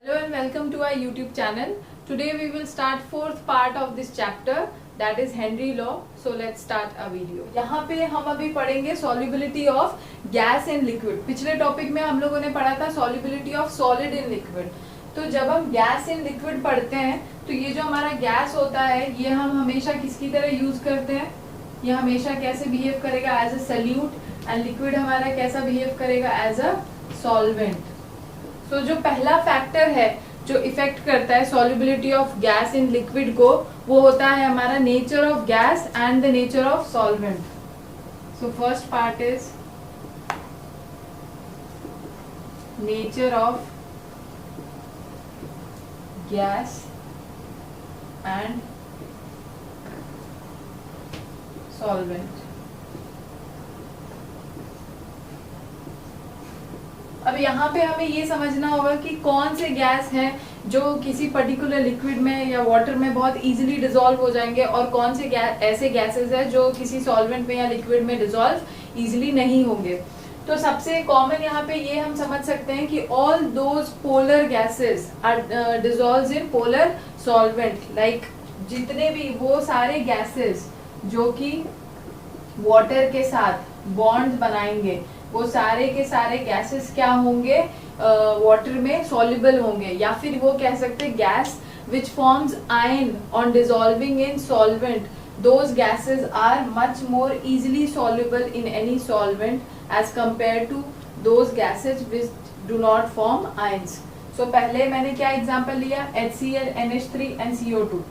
Hello and welcome to our YouTube channel. Today we will start fourth part of this chapter, that is Henry law. So let's start a video. यहाँ पे हम अभी पढ़ेंगे solubility of gas and liquid. पिछले topic में हम लोगों ने पढ़ा था solubility of solid in liquid. तो जब हम गैस इन लिक्विड पढ़ते हैं तो ये जो हमारा गैस होता है ये हम हमेशा किसकी तरह यूज करते हैं, ये हमेशा कैसे बिहेव करेगा as a solute, and liquid हमारा कैसा बिहेव करेगा एज अ सॉल्वेंट. सो जो पहला फैक्टर है जो इफेक्ट करता है solubility of gas in liquid को, वो होता है हमारा nature of gas and the nature of solvent. So first part is nature of gas and solvent. अब यहाँ पे हमें ये समझना होगा कि कौन से गैस हैं जो किसी पर्टिकुलर लिक्विड में या वाटर में बहुत इजीली डिसॉल्व हो जाएंगे और कौन से ऐसे गैसेस हैं जो किसी सॉल्वेंट में या लिक्विड में डिसॉल्व इजीली नहीं होंगे. तो सबसे कॉमन यहाँ पे ये हम समझ सकते हैं कि all those polar gases are dissolves in polar solvent. Like जितने भी वो सारे गैसेस जो कि वाटर के साथ बॉन्ड बनाएंगे वो सारे के सारे गैसेस क्या होंगे, वाटर में सॉल्युबल होंगे. या फिर वो कह सकते हैं gas which forms ion on dissolving in solvent, those gases are much more easily soluble in any solvent as compared to those gases which do not form ions. So पहले मैंने क्या एग्जांपल लिया, HCl, NH3 and CO2.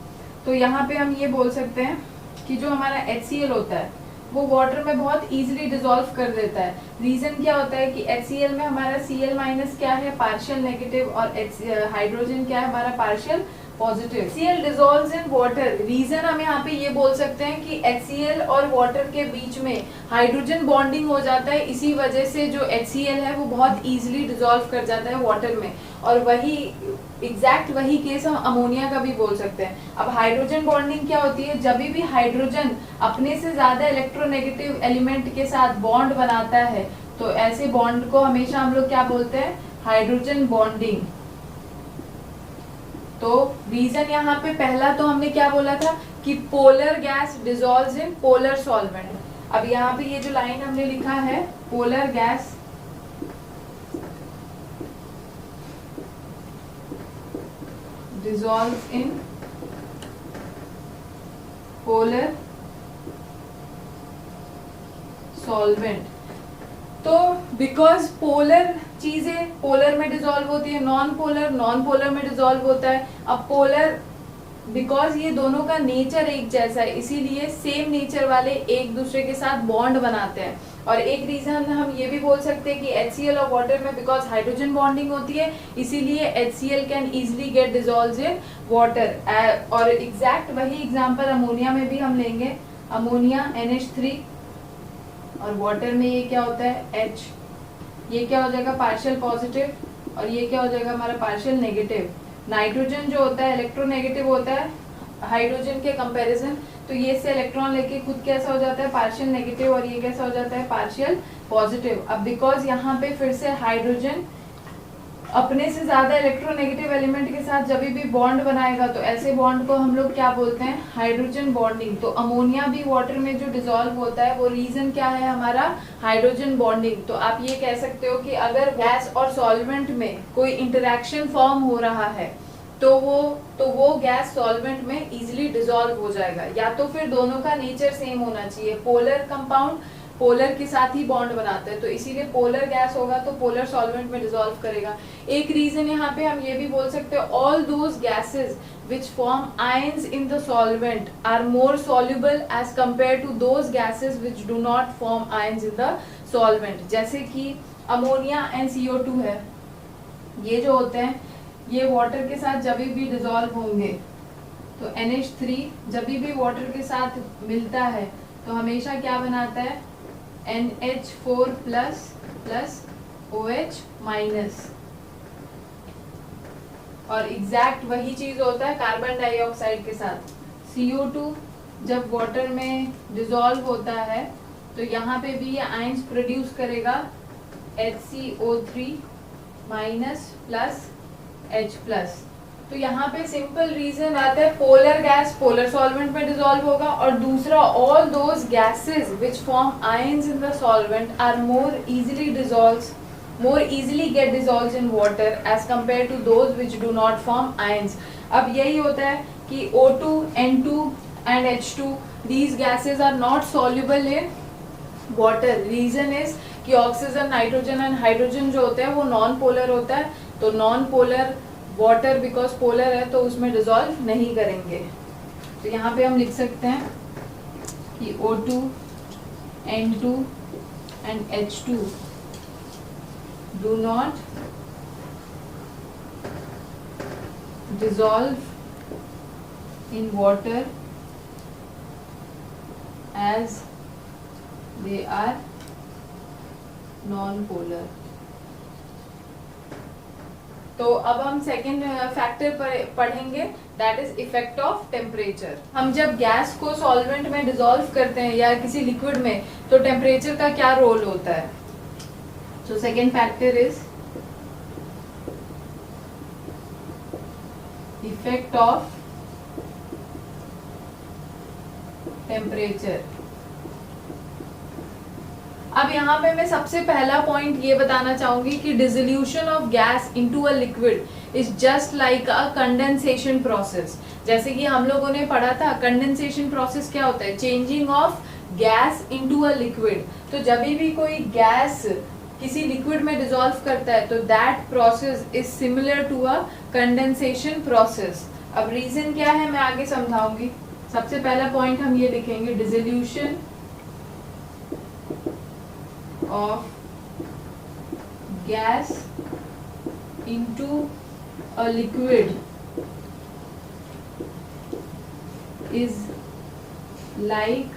तो यहाँ पे हम ये बोल सकते हैं कि जो हमारा HCl होता है वो वाटर में बहुत इजीली डिसॉल्व कर देता है. रीजन क्या होता है कि HCl में हमारा Cl माइनस क्या है, पार्शियल नेगेटिव, और हाइड्रोजन क्या है हमारा partial positive. HCl dissolves in water. Reason हम यहाँ पे ये बोल सकते हैं कि HCl और वाटर के बीच में हाइड्रोजन बॉन्डिंग हो जाता है, इसी वजह से जो HCl है वो बहुत इजीली डिसॉल्व कर जाता है वाटर में. और वही एग्जैक्ट वही केस हम अमोनिया का भी बोल सकते हैं. अब हाइड्रोजन बॉन्डिंग क्या होती है, जब भी हाइड्रोजन अपने से ज्यादा इलेक्ट्रोनेगेटिव एलिमेंट के साथ बॉन्ड बनाता है तो ऐसे बॉन्ड को हमेशा हम लोग क्या बोलते हैं, हाइड्रोजन बॉन्डिंग. तो रीजन यहाँ पे पहला तो हमने क्या बोला था कि polar gas dissolves in polar solvent. अब यहाँ पे ये जो लाइन हमने लिखा है, polar gas dissolves in polar solvent. तो बिकॉज पोलर चीजें पोलर में डिसॉल्व होती है, नॉन पोलर में डिसॉल्व होता है. अब पोलर बिकॉज ये दोनों का नेचर एक जैसा है इसीलिए सेम नेचर वाले एक दूसरे के साथ बॉन्ड बनाते हैं. और एक रीजन हम ये भी बोल सकते हैं कि HCl और वाटर में बिकॉज हाइड्रोजन बॉन्डिंग होती है इसीलिए HCl can easily get dissolved in water. और एग्जैक्ट वही एग्जांपल अमोनिया में भी हम लेंगे. अमोनिया NH3 और वाटर में ये क्या होता है H. ये क्या हो जाएगा पार्शियल पॉजिटिव और ये क्या हो जाएगा हमारा पार्शियल नेगेटिव. नाइट्रोजन जो होता है इलेक्ट्रोनेगेटिव होता है हाइड्रोजन के कंपैरिजन, तो ये से इलेक्ट्रॉन लेके खुद कैसा हो जाता है पार्शियल नेगेटिव और ये कैसा हो जाता है पार्शियल पॉजिटिव. अब बिकॉज यहाँ पे फिर से हाइड्रोजन अपने से ज्यादा इलेक्ट्रोनेगेटिव एलिमेंट के साथ जब भी बॉन्ड बनाएगा तो ऐसे बॉन्ड को हम लोग क्या बोलते हैं, हाइड्रोजन बॉन्डिंग. तो अमोनिया भी वाटर में जो डिसॉल्व होता है वो रीजन क्या है हमारा हाइड्रोजन बॉन्डिंग. तो आप ये कह सकते हो कि अगर गैस और सॉल्वेंट में कोई इंटरेक्शन फॉर्म हो रहा है तो वो गैस सॉल्वेंट में इजीली डिसॉल्व हो जाएगा. या तो फिर दोनों का नेचर सेम होना चाहिए. पोलर कंपाउंड पोलर के साथ ही बॉन्ड बनाते हैं तो इसीलिए पोलर गैस होगा तो पोलर सॉल्वेंट में डिसॉल्व करेगा. एक रीजन यहाँ पे हम ये भी बोल सकते हैं all those gases which form ions in the solvent are more soluble as compared to those gases which do not form ions in the solvent. जैसे कि अमोनिया एंड CO2 है, ये जो होते हैं ये वाटर के साथ जब भी डिसॉल्व होंगे तो NH3 जब भी वाटर के साथ मिलता है तो हमेशा क्या बनाता है NH4 प्लस OH माइनस. और एग्जैक्ट वही चीज होता है कार्बन डाइऑक्साइड के साथ. CO2 जब वाटर में डिसॉल्व होता है तो यहाँ पे भी ये आयंस प्रोड्यूस करेगा HCO3 माइनस प्लस H+। तो यहाँ पे सिंपल रीजन आता है, पोलर गैस पोलर सॉल्वेंट में डिसॉल्व होगा, और दूसरा all those gases which form ions in the solvent are more easily get dissolved in water as compared to those which do not form ions। अब यही होता है कि O2, N2 and H2 these gases are not soluble in water। reason is कि oxygen, nitrogen and hydrogen जो होता है वो नॉन पोलर होता है, तो non polar water because polar है तो उसमें डिसॉल्व नहीं करेंगे। तो यहाँ पे हम लिख सकते हैं कि O2, N2 and H2 do not dissolve in water as they are non-polar। तो अब हम सेकेंड फैक्टर पढ़ेंगे, that is effect of temperature. हम जब गैस को सॉल्वेंट में डिसॉल्व करते हैं या किसी लिक्विड में, तो टेम्परेचर का क्या रोल होता है। So second factor is effect of temperature। अब यहाँ पे मैं सबसे पहला पॉइंट ये बताना चाहूंगी कि dissolution of gas into a liquid is just like a condensation process. जैसे कि हम लोगों ने पढ़ा था, कंडेंसेशन प्रोसेस क्या होता है, changing of gas into a liquid. तो जब भी कोई गैस किसी लिक्विड में डिसॉल्व करता है तो that process is similar to a condensation process. अब रीजन क्या है मैं आगे समझाऊंगी। सबसे पहला पॉइंट हम ये लिखेंगे, dissolution of gas into a liquid is like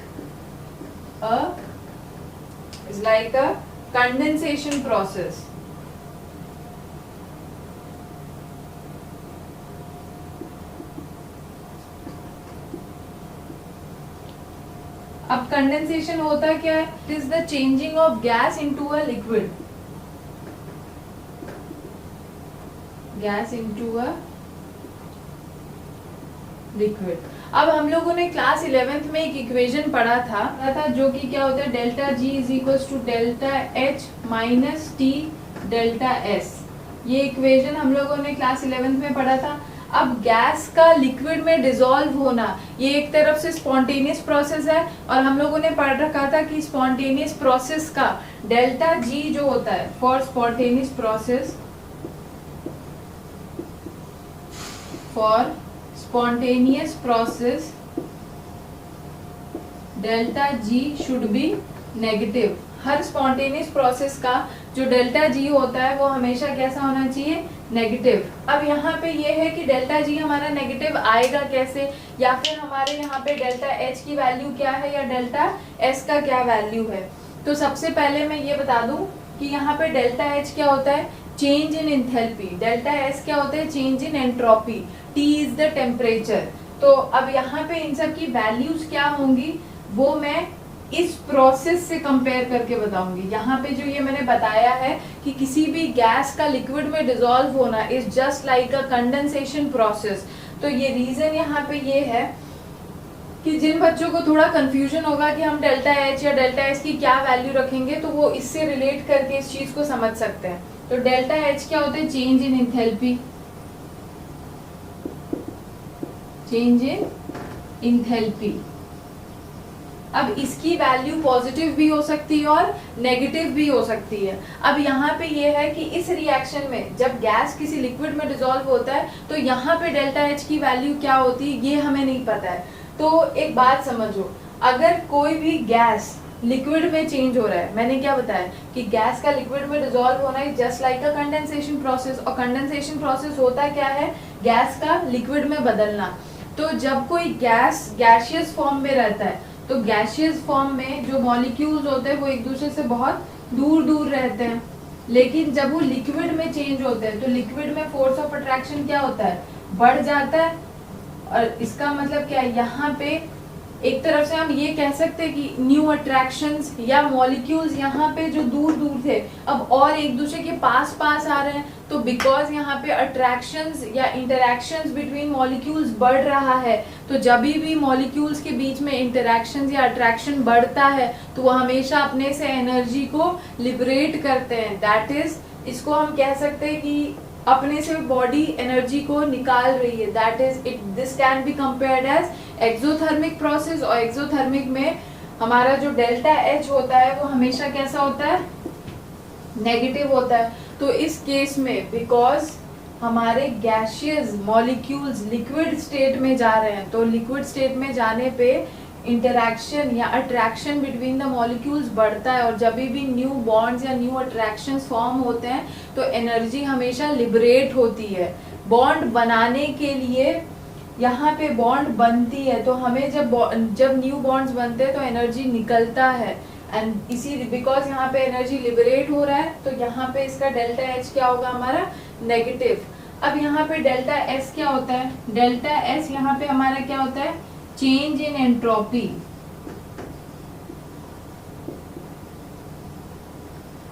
a condensation process। अब कंडेंसेशन होता क्या है, it is the changing of gas into a liquid, gas into a liquid. अब हम लोगों ने क्लास 11th में एक इक्वेशन पढ़ा था जो कि क्या होता है, delta G is equal to delta H minus T delta S। ये इक्वेशन हम लोगों ने क्लास 11th में पढ़ा था। अब गैस का लिक्विड में डिसॉल्व होना ये एक तरफ से स्पॉन्टेनियस प्रोसेस है, और हम लोगों ने पढ़ रखा था कि स्पॉन्टेनियस प्रोसेस का डेल्टा G जो होता है for spontaneous process, for spontaneous process delta G should be negative। Her spontaneous process का जो delta G होता है वो हमेशा कैसा होना चाहिए, नेगेटिव। अब यहाँ पे ये है कि डेल्टा G हमारा नेगेटिव आएगा कैसे, या फिर हमारे यहाँ पे डेल्टा H की वैल्यू क्या है या डेल्टा S का क्या वैल्यू है। तो सबसे पहले मैं ये बता दूं कि यहाँ पे डेल्टा H क्या होता है, change in enthalpy, delta S क्या होता है, change in entropy, T is the temperature. तो अब यहाँ पे इन सब की वैल्यूज क्या होंगी वो मैं इस प्रोसेस से कंपेयर करके बताऊंगी। यहाँ पे जो ये मैंने बताया है कि किसी भी गैस का लिक्विड में डिसॉल्व होना is just like a condensation process. तो ये रीजन यहाँ पे ये है कि जिन बच्चों को थोड़ा कंफ्यूजन होगा कि हम डेल्टा H या डेल्टा S की क्या वैल्यू रखेंगे, तो वो इससे रिलेट करके इस चीज को समझ सकते हैं। तो डेल्टा H क्या होता है, change in enthalpy, change in enthalpy. अब इसकी वैल्यू पॉजिटिव भी हो सकती है और नेगेटिव भी हो सकती है। अब यहाँ पे ये है कि इस रिएक्शन में जब गैस किसी लिक्विड में डिसॉल्व होता है तो यहाँ पे डेल्टा H की वैल्यू क्या होती है ये हमें नहीं पता है। तो एक बात समझो, अगर कोई भी गैस लिक्विड में चेंज हो रहा है, मैंने क्या बताया कि गैस का लिक्विड में डिसॉल्व होना है जस्ट लाइक अ कंडेंसेशन प्रोसेस, और कंडेंसेशन प्रोसेस होता क्या है, गैस का लिक्विड में बदलना। तो जब कोई गैस गैसियस फॉर्म में रहता है तो गैसियस फॉर्म में जो मॉलिक्यूल्स होते हैं वो एक दूसरे से बहुत दूर दूर रहते हैं, लेकिन जब वो लिक्विड में चेंज होते हैं तो लिक्विड में फोर्स ऑफ अट्रैक्शन क्या होता है, बढ़ जाता है। और इसका मतलब क्या है, यहाँ पे एक तरफ से हम ये कह सकते हैं कि न्यू अट्रैक्शंस या मॉलिक्यूल्स यहाँ पे जो दूर दूर थे अब और एक दूसरे के पास पास आ रहे हैं, तो बिकॉज यहाँ पे अट्रैक्शंस या इंटरैक्शंस बिटवीन मॉलिक्यूल्स बढ़ रहा है, तो जब भी मॉलिक्यूल्स के बीच में इंटरैक्शंस या अट्रैक्शन बढ़ता है तो वो हमेशा अपने से एनर्जी को लिबरेट करते हैं। दैट इज, इसको हम कह सकते हैं कि अपने से बॉडी एनर्जी को निकाल रही है। That is it, this can be compared as exothermic process. और एक्सोथर्मिक में हमारा जो डेल्टा एच होता है वो हमेशा कैसा होता है, नेगेटिव होता है। तो इस केस में बिकॉज हमारे गैशियस मॉलिक्यूल्स लिक्विड स्टेट में जा रहे हैं, तो लिक्विड स्टेट में जाने पे इंटरैक्शन या अट्रैक्शन बिटवीन द मॉलिक्यूल्स बढ़ता है, और जब भी न्यू बॉन्ड्स या न्यू अट्रैक्शंस फॉर्म होते हैं तो एनर्जी हमेशा लिबरेट होती है। बॉन्ड बनाने के लिए यहाँ पे बॉन्ड बनती है, तो हमें जब न्यू बॉन्ड्स बनते हैं तो एनर्जी निकलता है, एंड इसी बिकॉज यहाँ पे एनर्जी लिबरेट हो रहा है तो यहाँ पे इसका डेल्टा एच क्या होगा हमारा, नेगेटिव। अब यहाँ पे डेल्टा एस क्या होता है, डेल्टा एस यहाँ पे हमारा क्या होता है, change in entropy.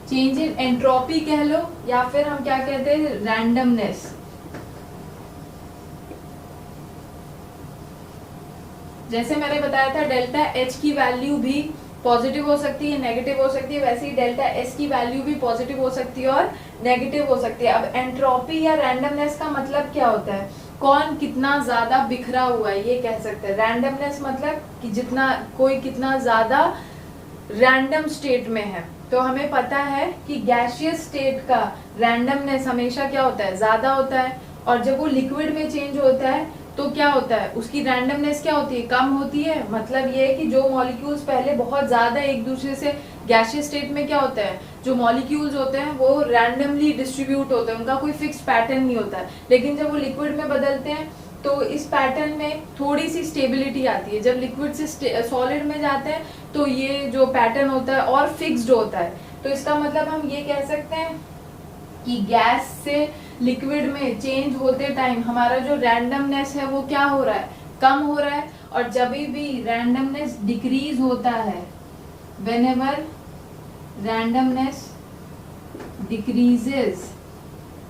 Change in entropy कह लो, या फिर हम क्या कहते हैं, रैंडमनेस। जैसे मैंने बताया था डेल्टा एच की वैल्यू भी पॉजिटिव हो सकती है, नेगेटिव हो सकती है, वैसे ही डेल्टा एस की वैल्यू भी पॉजिटिव हो सकती है और नेगेटिव हो सकती है। अब एंट्रोपी या रैंडमनेस का मतलब क्या होता है, कौन कितना ज्यादा बिखरा हुआ है ये कह सकते हैं। रैंडमनेस मतलब कि जितना कोई कितना ज्यादा रैंडम स्टेट में है। तो हमें पता है कि गैशियस स्टेट का रैंडमनेस हमेशा क्या होता है, ज्यादा होता है, और जब वो लिक्विड में चेंज होता है तो क्या होता है, उसकी रैंडमनेस क्या होती है, कम होती है। मतलब ये है कि जो मॉलिक्यूल्स पहले बहुत ज्यादा एक दूसरे से गैशियस स्टेट में क्या होता है, जो मॉलिक्यूल्स होते हैं वो रैंडमली डिस्ट्रीब्यूट होते हैं, उनका कोई फिक्स पैटर्न नहीं होता है। लेकिन जब वो लिक्विड में बदलते हैं तो इस पैटर्न में थोड़ी सी स्टेबिलिटी आती है। जब लिक्विड से सॉलिड में जाते हैं तो ये जो पैटर्न होता है और फिक्स्ड होता है। तो इसका मतलब हम ये कह सकते हैं कि गैस से लिक्विड में चेंज होते टाइम हमारा जो रैंडमनेस है वो क्या हो रहा है, कम हो रहा है। और जब भी रैंडमनेस डिक्रीज होता है, व्हेनेवर रैंडमनेस डिक्रीजेस,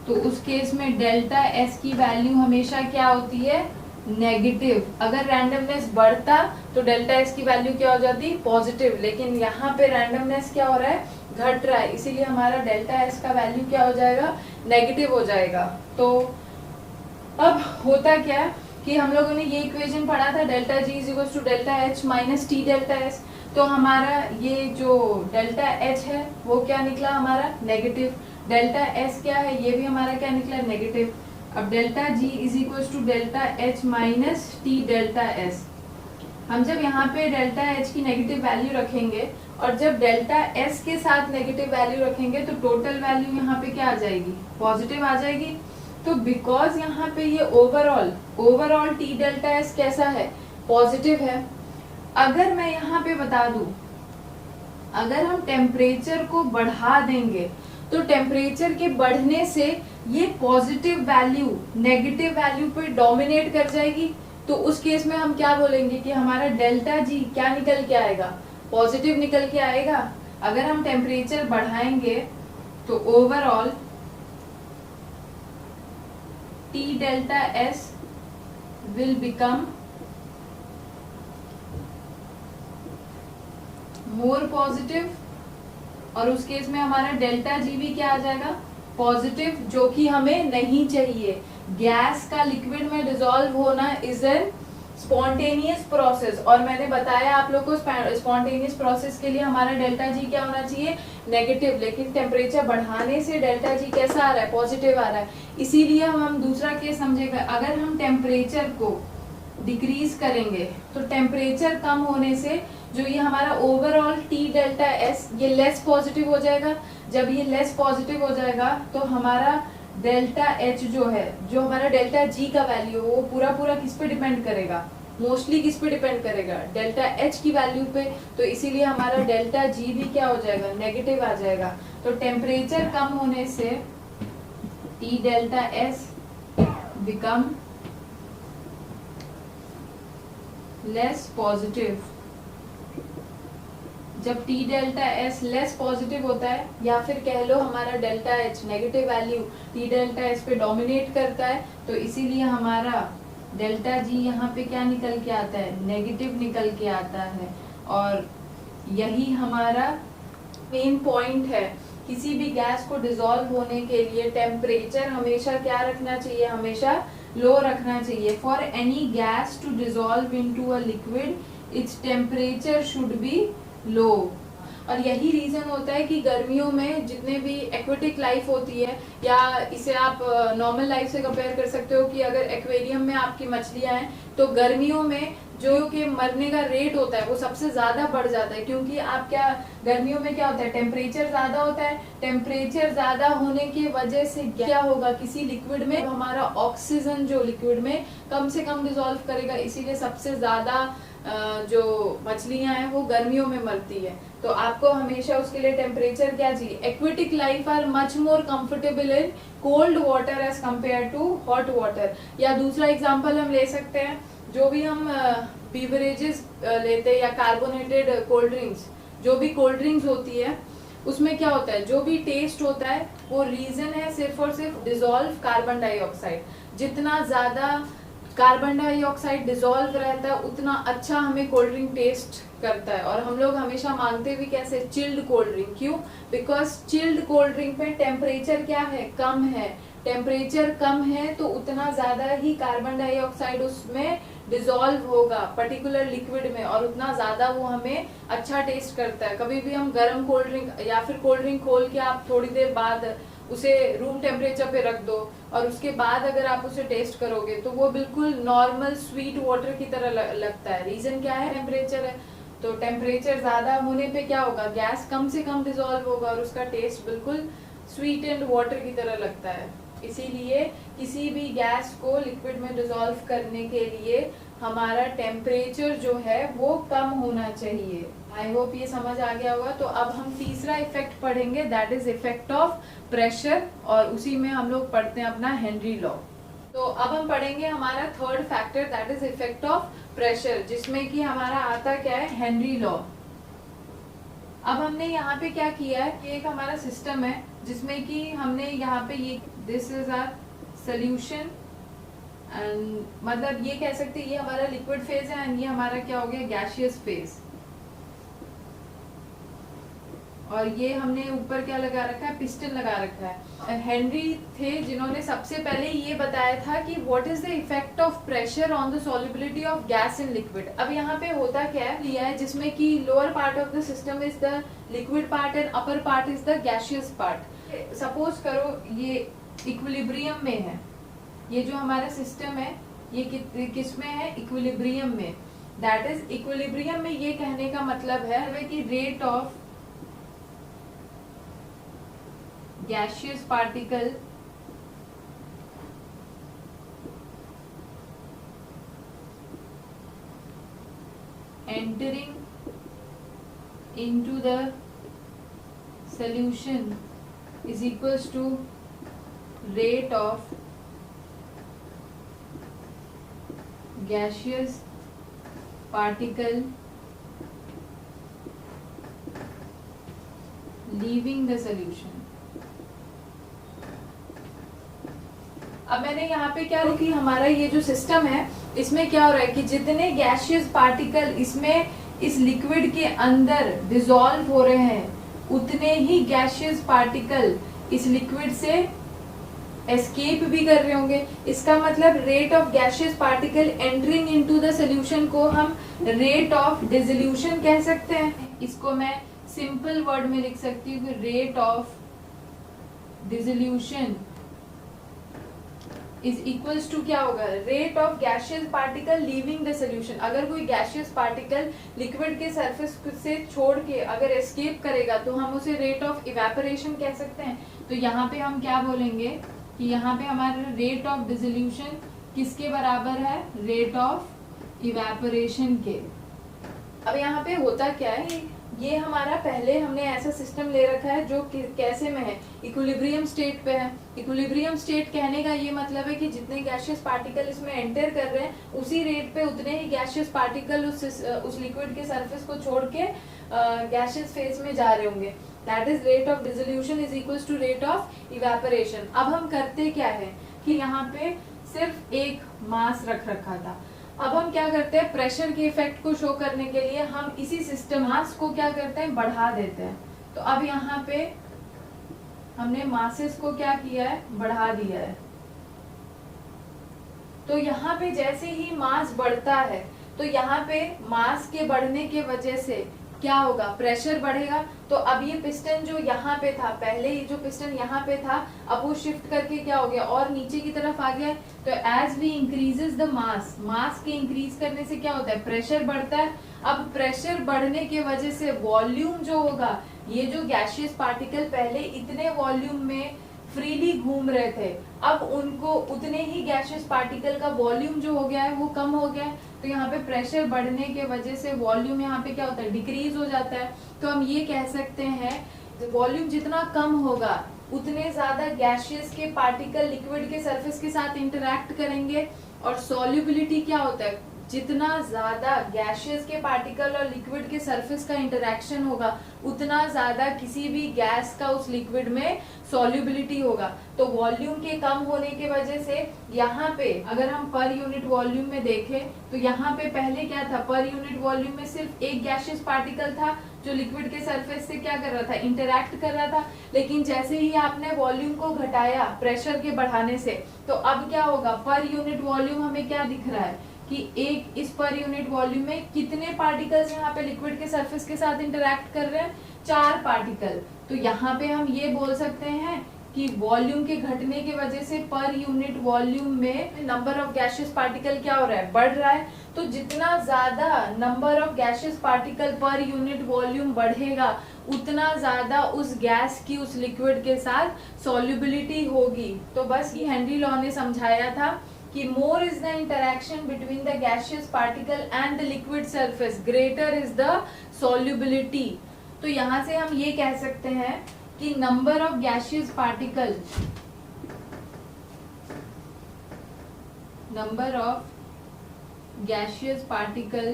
तो उस केस में डेल्टा एस की वैल्यू हमेशा क्या होती है, नेगेटिव। अगर रैंडमनेस बढ़ता तो डेल्टा एस की वैल्यू क्या हो जाती, पॉजिटिव। लेकिन यहाँ पे रैंडमनेस क्या हो रहा है, घट रहा है, इसीलिए हमारा डेल्टा एस का वैल्यू क्या हो जाएगा, नेगेटिव हो जाएगा। तो अब होता क्या है कि हम लोगों ने ये इक्वेशन पढ़ा था, delta G is equal to delta H minus T delta S. तो हमारा ये जो डेल्टा एच है वो क्या निकला हमारा, नेगेटिव। डेल्टा एस क्या है, ये भी हमारा क्या निकला, नेगेटिव। अब delta G is equal to delta H minus T delta S. हम जब यहाँ पे डेल्टा एच की नेगेटिव वैल्यू रखेंगे और जब डेल्टा एस के साथ नेगेटिव वैल्यू रखेंगे तो टोटल वैल्यू यहाँ पे क्या आ जाएगी, पॉजिटिव आ जाएगी। तो बिकॉज यहाँ पे ये ओवरऑल टी डेल्टा एस कैसा है, पॉजिटिव है। अगर मैं यहाँ पे बता दूं, अगर हम टेम्परेचर को बढ़ा देंगे तो टेम्परेचर के बढ़ने से ये पॉजिटिव वैल्यू नेगेटिव वैल्यू पे डोमिनेट कर जाएगी। तो उस केस में हम क्या बोलेंगे कि हमारा डेल्टा जी क्या निकल के आएगा, पॉजिटिव निकल के आएगा। अगर हम टेम्परेचर बढ़ाएंगे तो overall T delta S will become more positive, और उस केस में हमारा डेल्टा जी भी क्या आ जाएगा, पॉजिटिव, जो कि हमें नहीं चाहिए। गैस का लिक्विड में डिसॉल्व होना इज एन स्पॉन्टेनियस प्रोसेस, और मैंने बताया आप लोग को स्पॉन्टेनियस प्रोसेस के लिए हमारा डेल्टा जी क्या होना चाहिए, नेगेटिव। लेकिन टेम्परेचर बढ़ाने से डेल्टा जी कैसा आ रहा है, पॉजिटिव आ रहा है। इसीलिए हम दूसरा केस समझेगा, अगर हम टेम्परेचर को डिक्रीज करेंगे तो टेम्परेचर कम होने से जो ये हमारा ओवरऑल टी डेल्टा एस ये लेस पॉजिटिव हो जाएगा। जब ये लेस पॉजिटिव हो जाएगा तो हमारा डेल्टा एच जो है, जो हमारा डेल्टा जी का वैल्यू वो पूरा किस पे डिपेंड करेगा, मोस्टली किस पे डिपेंड करेगा, डेल्टा एच की वैल्यू पे। तो इसीलिए हमारा डेल्टा जी भी क्या हो जाएगा, नेगेटिव आ जाएगा। तो टेम्परेचर कम होने से T delta S become less positive, जब T delta S less positive होता है, या फिर कह लो हमारा delta H negative value T delta S पे डोमिनेट करता है, तो इसीलिए हमारा डेल्टा जी यहाँ पे क्या निकल के आता है, नेगेटिव निकल के आता है। और यही हमारा मेन पॉइंट है, किसी भी गैस को डिसॉल्व होने के लिए टेम्परेचर हमेशा क्या रखना चाहिए, हमेशा लो रखना चाहिए। For any gas to dissolve into a liquid its temperature should be low. और यही रीजन होता है कि गर्मियों में जितने भी एक्वेटिक लाइफ होती है, या इसे आप नॉर्मल लाइफ से कंपेयर कर सकते हो कि अगर एक्वेरियम में आपकी मछलियां हैं, तो गर्मियों में जो के मरने का रेट होता है वो सबसे ज्यादा बढ़ जाता है, क्योंकि आप क्या, गर्मियों में क्या होता है, टेम्परेचर ज्यादा होता है। टेम्परेचर ज्यादा होने की वजह से क्या होगा, किसी लिक्विड में हमारा ऑक्सीजन जो लिक्विड में कम से कम डिसॉल्व करेगा, इसीलिए सबसे ज्यादा जो मछलियां हैं वो गर्मियों में मरती है। तो आपको हमेशा उसके लिए टेम्परेचर क्या चाहिए, aquatic life are much more comfortable in cold water as compare to hot water. या दूसरा एग्जांपल हम ले सकते हैं, जो भी हम बीवरेजेस लेते हैं या कार्बोनेटेड कोल्ड ड्रिंक्स, जो भी कोल्ड ड्रिंक्स होती है उसमें क्या होता है, जो भी टेस्ट होता है वो रीजन है सिर्फ और सिर्फ डिसॉल्व कार्बन डाइऑक्साइड। जितना ज्यादा कार्बन डाइऑक्साइड डिसॉल्व रहता है उतना अच्छा हमें कोल्ड ड्रिंक टेस्ट करता है। और हम लोग हमेशा मांगते भी कैसे, चिल्ड कोल्ड ड्रिंक। क्यों? बिकॉज चिल्ड कोल्ड ड्रिंक में टेम्परेचर क्या है, कम है। टेम्परेचर कम है तो उतना ज्यादा ही कार्बन डाइऑक्साइड उसमें डिसॉल्व होगा पर्टिकुलर लिक्विड में, और उतना ज्यादा वो हमें अच्छा टेस्ट करता है। कभी भी हम गर्म कोल्ड ड्रिंक या फिर कोल्ड ड्रिंक खोल के आप थोड़ी देर बाद उसे रूम टेम्परेचर पे रख दो, और उसके बाद अगर आप उसे टेस्ट करोगे तो वो बिल्कुल नॉर्मल स्वीट वाटर की तरह लगता है। रीजन क्या है, टेम्परेचर है। तो टेम्परेचर ज्यादा होने पे क्या होगा, गैस कम से कम डिसॉल्व होगा और उसका टेस्ट बिल्कुल स्वीट एंड वाटर की तरह लगता है। इसीलिए किसी भी गैस को लिक्विड में डिसॉल्व करने के लिए हमारा टेम्परेचर जो है वो कम होना चाहिए। आई होप ये समझ आ गया होगा। तो अब हम तीसरा इफेक्ट पढ़ेंगे, that is effect of pressure, और उसी में हम लोग पढ़ते हैं अपना हेनरी लॉ। तो अब हम पढ़ेंगे हमारा third factor, that is effect of pressure, जिसमें कि हमारा आता क्या है, हेनरी लॉ। अब हमने यहाँ पे क्या किया है, कि एक हमारा सिस्टम है जिसमें कि हमने यहाँ पे ये this is our solution, and मतलब ये कह सकते हैं ये हमारा लिक्विड फेज है, एंड ये हमारा क्या हो गया, गैसियस फेज। और ये हमने ऊपर क्या लगा रखा है, पिस्टन लगा रखा है। हेनरी थे जिन्होंने सबसे पहले ये बताया था कि what is the effect of pressure on the solubility of gas in liquid. अब यहाँ पे होता क्या है, लिया है जिसमें कि lower part of the system is the liquid part and upper part is the gaseous part. Suppose करो ये इक्विलिब्रियम में है, ये जो हमारा सिस्टम है ये किस में है, इक्विलिब्रियम में। दैट इज इक्विलिब्रियम में ये कहने का मतलब है कि rate of gaseous particle entering into the solution is equals to rate of gaseous particle leaving the solution। अब मैंने यहाँ पे क्या लिखी, हमारा ये जो सिस्टम है इसमें क्या हो रहा है कि जितने गैसियस पार्टिकल इसमें इस लिक्विड के अंदर डिसॉल्व हो रहे हैं, उतने ही गैसियस पार्टिकल इस लिक्विड से एस्केप भी कर रहे होंगे। इसका मतलब rate of gaseous particle entering into the solution को हम रेट ऑफ डिसोल्यूशन कह सकते हैं। इसको मैं सिंपल वर्ड में लिख सकती हूँ कि rate of dissolution is equals to क्या होगा, rate of gaseous particle leaving the solution. अगर कोई गैसियस पार्टिकल लिक्विड के सरफेस से छोड़ के अगर एस्केप करेगा तो हम उसे रेट ऑफ इवेपोरेशन कह सकते हैं। तो यहाँ पे हम क्या बोलेंगे कि यहाँ पे हमारा रेट ऑफ डिसोल्यूशन किसके बराबर है, रेट ऑफ इवेपोरेशन के। अब यहाँ पे होता क्या है, ये हमारा पहले हमने ऐसा सिस्टम ले रखा है जो कैसे में है, इक्विलिब्रियम स्टेट पे है। इक्विलिब्रियम स्टेट कहने का ये मतलब है कि जितने गैशियस पार्टिकल इसमें एंटर कर रहे हैं उसी रेट पे उतने ही गैशियस पार्टिकल उस लिक्विड के सरफेस को छोड़ के गैशियस फेज में जा रहे होंगे। That is rate of dissolution is equals to rate of evaporation. अब हम करते क्या है कि यहाँ पे सिर्फ एक मास रख रखा था, अब हम क्या करते हैं, प्रेशर के इफेक्ट को शो करने के लिए हम इसी सिस्टम मास को क्या करते हैं, बढ़ा देते हैं। तो अब यहाँ पे हमने मासेस को क्या किया है, बढ़ा दिया है। तो यहाँ पे जैसे ही मास बढ़ता है तो यहाँ पे मास के बढ़ने के वजह से क्या होगा, प्रेशर बढ़ेगा। तो अब ये पिस्टन जो यहाँ पे था, पहले ये जो पिस्टन यहाँ पे था, अब वो शिफ्ट करके क्या हो गया और नीचे की तरफ आ गया। तो as we increases the mass, mass के इंक्रीज करने से क्या होता है, प्रेशर बढ़ता है। अब प्रेशर बढ़ने के वजह से वॉल्यूम जो होगा, ये जो गैशियस पार्टिकल पहले इतने वॉल्यूम में फ्रीली घूम रहे थे, अब उनको उतने ही गैशियस पार्टिकल का वॉल्यूम जो हो गया है वो कम हो गया है। तो यहाँ पे प्रेशर बढ़ने के वजह से वॉल्यूम यहाँ पे क्या होता है, डिक्रीज हो जाता है। तो हम ये कह सकते हैं वॉल्यूम जितना कम होगा उतने ज्यादा गैशियस के पार्टिकल लिक्विड के सरफेस के साथ इंटरैक्ट करेंगे। और सॉल्युबिलिटी क्या होता है, जितना ज्यादा गैशियस के पार्टिकल और लिक्विड के सरफेस का इंटरेक्शन होगा उतना ज्यादा किसी भी गैस का उस लिक्विड में सॉल्युबिलिटी होगा। तो वॉल्यूम के कम होने की वजह से यहाँ पे अगर हम पर यूनिट वॉल्यूम में देखें तो यहाँ पे पहले क्या था, पर यूनिट वॉल्यूम में सिर्फ एक गैशियस पार्टिकल था जो लिक्विड के सरफेस से क्या कर रहा था, इंटरैक्ट कर रहा था। लेकिन जैसे ही आपने वॉल्यूम को घटाया प्रेशर के बढ़ाने से, तो अब क्या होगा, पर यूनिट वॉल्यूम हमें क्या दिख रहा है कि एक इस पर यूनिट वॉल्यूम में कितने पार्टिकल्स यहाँ पे लिक्विड के सरफेस के साथ इंटरैक्ट कर रहे हैं, 4 पार्टिकल। तो यहाँ पे हम ये बोल सकते हैं कि वॉल्यूम के घटने की वजह से पर यूनिट वॉल्यूम में नंबर ऑफ गैशियस पार्टिकल क्या हो रहा है, बढ़ रहा है। तो जितना ज्यादा number of gaseous particle per unit volume बढ़ेगा उतना ज्यादा उस गैस की उस लिक्विड के साथ सॉल्युबिलिटी होगी। तो बस ये हेनरी लॉ ने समझाया था कि more is the interaction between the gaseous particle and the liquid surface, greater is the solubility। तो यहाँ से हम ये कह सकते हैं कि number of gaseous particle, number of gaseous particle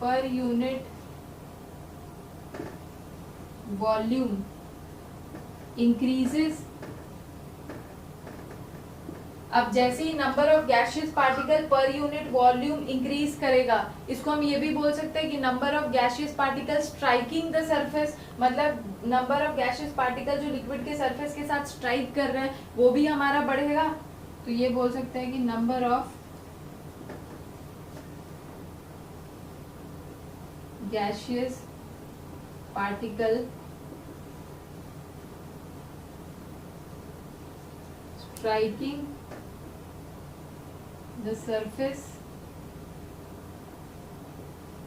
per unit volume increases। अब जैसे ही number of gaseous particle per unit volume increase करेगा, इसको हम ये भी बोल सकते हैं कि number of gaseous particle striking the surface, मतलब नंबर ऑफ गैशियस पार्टिकल जो लिक्विड के सरफेस के साथ स्ट्राइक कर रहे हैं वो भी हमारा बढ़ेगा। तो ये बोल सकते हैं कि number of gaseous particle striking the surface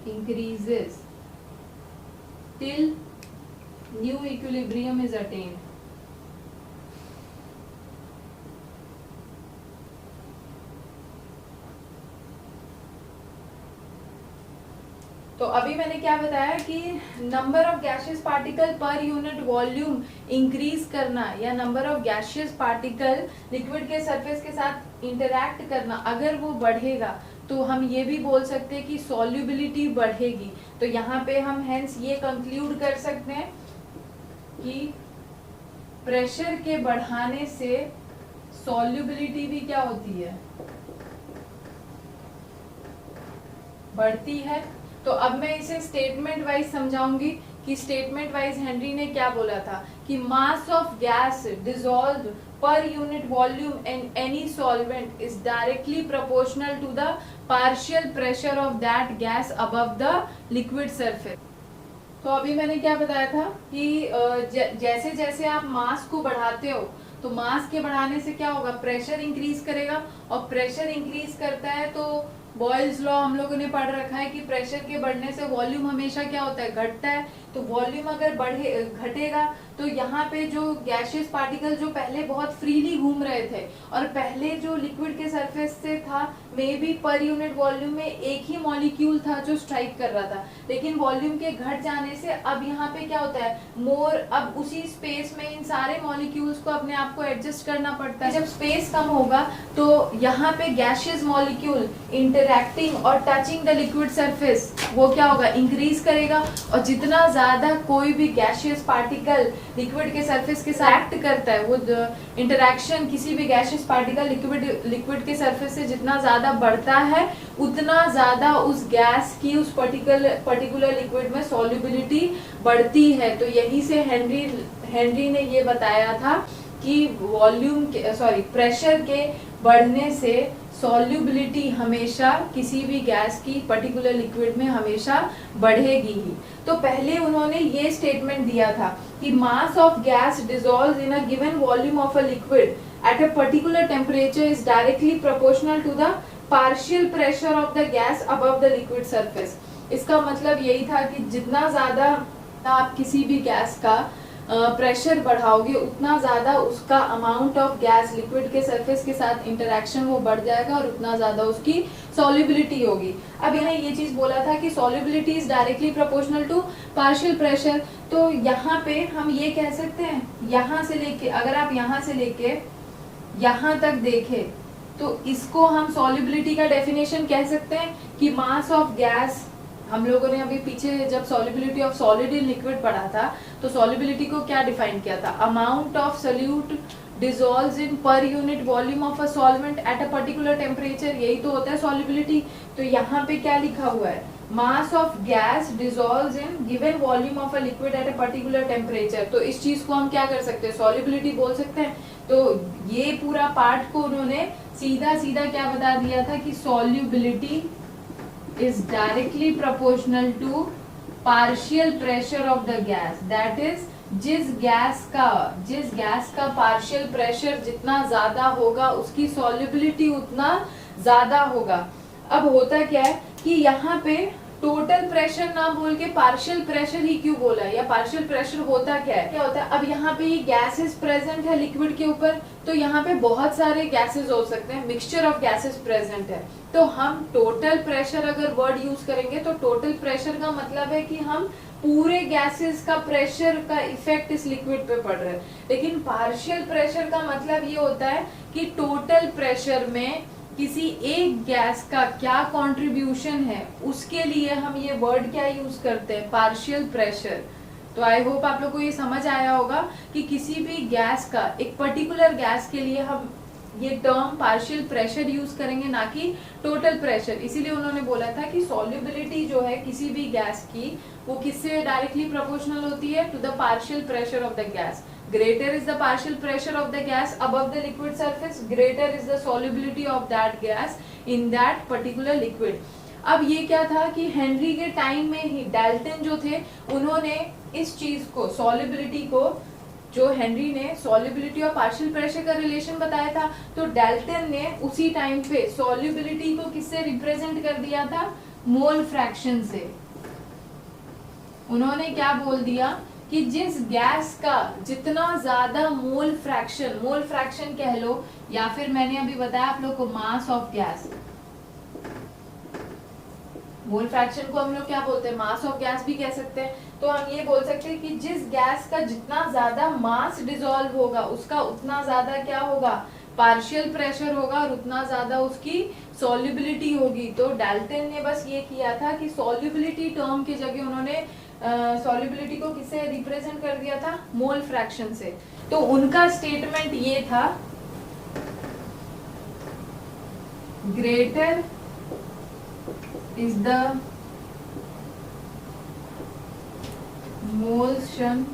increases till new equilibrium is attained। तो अभी मैंने क्या बताया कि number of gaseous particle per unit volume increase करना या number of gaseous particle liquid के सरफेस के साथ इंटरैक्ट करना अगर वो बढ़ेगा तो हम ये भी बोल सकते हैं कि सॉल्युबिलिटी बढ़ेगी। तो यहाँ पे हम हेंस ये कंक्लूड कर सकते हैं कि प्रेशर के बढ़ाने से सॉल्युबिलिटी भी क्या होती है, बढ़ती है। तो अब मैं इसे स्टेटमेंट वाइज समझाऊंगी कि स्टेटमेंट वाइज हेनरी ने क्या बोला था कि mass of gas dissolve per unit volume in any solvent is directly proportional to the partial pressure of that gas above the liquid surface. तो अभी मैंने क्या बताया था कि जैसे जैसे आप मास को बढ़ाते हो तो मास के बढ़ाने से क्या होगा, प्रेशर इंक्रीज करेगा, और प्रेशर इंक्रीज करता है तो बॉयल्स लॉ हम लोगों ने पढ़ रखा है कि प्रेशर के बढ़ने से वॉल्यूम हमेशा क्या होता है, घटता है। तो वॉल्यूम अगर घटेगा तो यहाँ पे जो गैशियस पार्टिकल जो पहले बहुत फ्रीली घूम रहे थे और पहले जो लिक्विड के सरफेस से था मे बी पर यूनिट वॉल्यूम में एक ही मॉलिक्यूल था जो स्ट्राइक कर रहा था, लेकिन वॉल्यूम के घट जाने से अब यहाँ पे क्या होता है, मोर अब उसी स्पेस में इन सारे मॉलिक्यूल्स को अपने आप को एडजस्ट करना पड़ता है। जब स्पेस कम होगा तो यहाँ पे गैशियस मॉलिक्यूल इंटरैक्टिंग और टचिंग द लिक्विड सरफेस वो क्या होगा, इंक्रीज करेगा। और जितना ज्यादा कोई भी गैशियस पार्टिकल लिक्विड के सरफेस के साथ एक्ट करता है, वो इंटरैक्शन किसी भी गैशियस पार्टिकल लिक्विड के सरफेस से जितना ज्यादा बढ़ता है उतना ज्यादा उस गैस की उस पर्टिकुलर लिक्विड में सॉल्युबिलिटी बढ़ती है। तो यही से हेनरी ने ये बताया था कि प्रेशर के बढ़ने से सॉल्युबिलिटी हमेशा किसी भी गैस की पर्टिकुलर लिक्विड में हमेशा बढ़ेगी ही। तो पहले उन्होंने ये स्टेटमेंट दिया था कि mass of gas dissolves in a given volume of a liquid at a particular temperature is directly proportional to the partial pressure of the gas above the liquid surface. इसका मतलब यही था कि जितना ज्यादा आप किसी भी गैस का प्रेशर बढ़ाओगे उतना ज्यादा उसका अमाउंट ऑफ गैस लिक्विड के सरफेस के साथ इंटरेक्शन वो बढ़ जाएगा और उतना ज्यादा उसकी सॉल्युबिलिटी होगी। अब यहाँ ये चीज बोला था कि solubility is directly proportional to partial pressure, तो यहाँ पे हम ये कह सकते हैं, यहाँ से लेके अगर आप यहाँ से लेके यहाँ तक देखें तो इसको हम सॉल्युबिलिटी का डेफिनेशन कह सकते हैं कि मास ऑफ गैस, हम लोगों ने अभी पीछे जब solubility of solid in liquid पढ़ा था तो सॉल्युबिलिटी को क्या डिफाइन किया था, अमाउंट ऑफ सोल्यूट डिसॉल्व्स इन पर unit volume of a solvent eight a particular temperature, यही तो होता है सॉल्युबिलिटी। तो यहाँ पे क्या लिखा हुआ है, मास of gas dissolves in given volume of a liquid at a particular temperature. तो इस चीज को हम क्या कर सकते हैं, सॉल्युबिलिटी बोल सकते हैं। तो ये पूरा पार्ट को उन्होंने सीधा सीधा क्या बता दिया था कि solubility is directly proportional to partial pressure of the gas, that is जिस गैस का पार्शियल प्रेशर जितना ज्यादा होगा उसकी सॉल्युबिलिटी उतना ज्यादा होगा। अब होता क्या है कि यहाँ पे टोटल प्रेशर ना बोल के पार्शियल प्रेशर ही क्यों बोला है, या पार्शियल प्रेशर होता क्या है, क्या होता है, अब यहाँ पे ये गैसेस प्रेजेंट है लिक्विड के ऊपर, तो यहाँ पे बहुत सारे गैसेस हो सकते हैं, मिक्सचर ऑफ गैसेस प्रेजेंट है। तो हम टोटल प्रेशर अगर वर्ड यूज करेंगे तो टोटल प्रेशर का मतलब है कि हम पूरे गैसेस का प्रेशर का इफेक्ट इस लिक्विड पे पड़ रहा है। लेकिन पार्शियल प्रेशर का मतलब ये होता है कि टोटल प्रेशर में किसी एक गैस का क्या कंट्रीब्यूशन है उसके लिए हम ये वर्ड क्या यूज करते हैं, पार्शियल प्रेशर। तो आई होप आप लोग को ये समझ आया होगा कि किसी भी गैस का, एक पर्टिकुलर गैस के लिए हम ये टर्म पार्शियल प्रेशर यूज करेंगे ना कि टोटल प्रेशर। इसीलिए उन्होंने बोला था कि सॉल्युबिलिटी जो है किसी भी गैस की वो किससे डायरेक्टली प्रोपोर्शनल होती है, to the partial pressure of the gas. greater is the partial pressure of the gas above the liquid surface, greater is the solubility of that gas in that particular liquid। अब ये क्या था कि Henry के time में ही Dalton जो थे उन्होंने इस चीज को, सॉल्युबिलिटी को, जो हेनरी ने सॉल्युबिलिटी और पार्शियल प्रेशर का रिलेशन बताया था, तो डाल्टन ने उसी टाइम पे सॉल्युबिलिटी को किससे रिप्रेजेंट कर दिया था, मोल फ्रैक्शन से। उन्होंने क्या बोल दिया कि जिस गैस का जितना ज्यादा मोल फ्रैक्शन कह लो, या फिर मैंने अभी बताया आप लोग को मास ऑफ गैस, मोल फ्रैक्शन को हम लोग क्या बोलते हैं, मास ऑफ गैस भी कह सकते हैं। तो हम ये बोल सकते हैं कि जिस गैस का जितना ज्यादा मास डिसॉल्व होगा उसका उतना ज्यादा क्या होगा, पार्शियल प्रेशर होगा और उतना ज्यादा उसकी सॉल्युबिलिटी होगी। तो डाल्टन ने बस ये किया था कि सॉल्युबिलिटी टर्म की जगह उन्होंने सॉल्युबिलिटी को किससे रिप्रेजेंट कर दिया था, मोल फ्रैक्शन से। तो उनका स्टेटमेंट ये था, greater is the mole fraction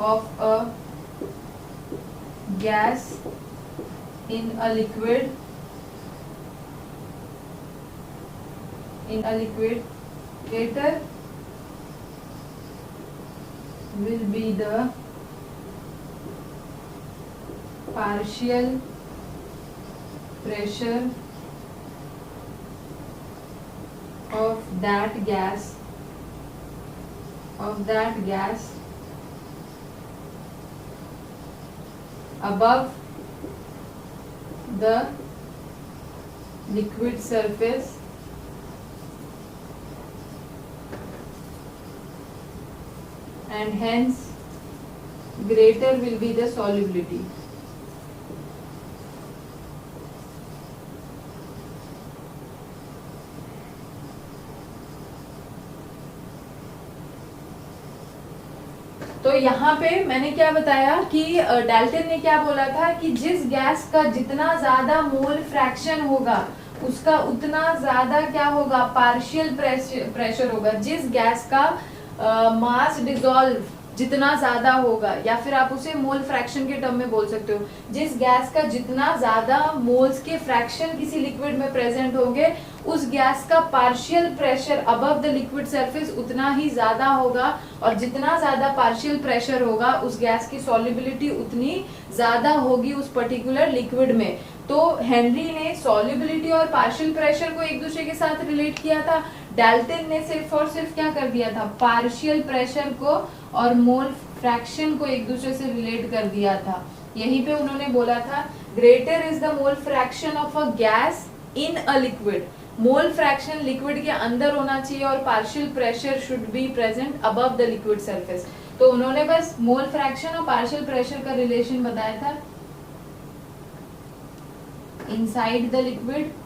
of a gas in a liquid greater will be the partial pressure of that gas of that gas above the liquid surface and hence greater will be the solubility. तो यहाँ पे मैंने क्या बताया कि Dalton ने क्या बोला था कि जिस गैस का जितना ज्यादा मोल फ्रैक्शन होगा उसका उतना ज्यादा क्या होगा, पार्शियल प्रेशर होगा. जिस गैस का मास डिसॉल्व जितना ज्यादा होगा, या फिर आप उसे मोल फ्रैक्शन के टर्म में बोल सकते हो, जिस गैस का जितना ज्यादा मोल्स के फ्रैक्शन किसी लिक्विड में प्रेजेंट होंगे उस गैस का partial pressure above the liquid surface उतना ही ज्यादा होगा, और जितना ज्यादा पार्शियल प्रेशर होगा उस गैस की सॉल्युबिलिटी उतनी ज्यादा होगी उस पर्टिकुलर लिक्विड में. तो हेनरी ने सॉल्युबिलिटी और पार्शियल प्रेशर को एक दूसरे के साथ रिलेट किया था. डाल्टन ने सिर्फ और सिर्फ क्या कर दिया था, पार्शियल प्रेशर को और मोल फ्रैक्शन को एक दूसरे से रिलेट कर दिया था. यहीं पे उन्होंने बोला था greater is the mole fraction of a gas in a liquid. Mole fraction liquid के अंदर होना चाहिए और partial pressure should be present above the liquid surface. तो उन्होंने बस मोल फ्रैक्शन और पार्शियल प्रेशर का रिलेशन बताया था. Inside the liquid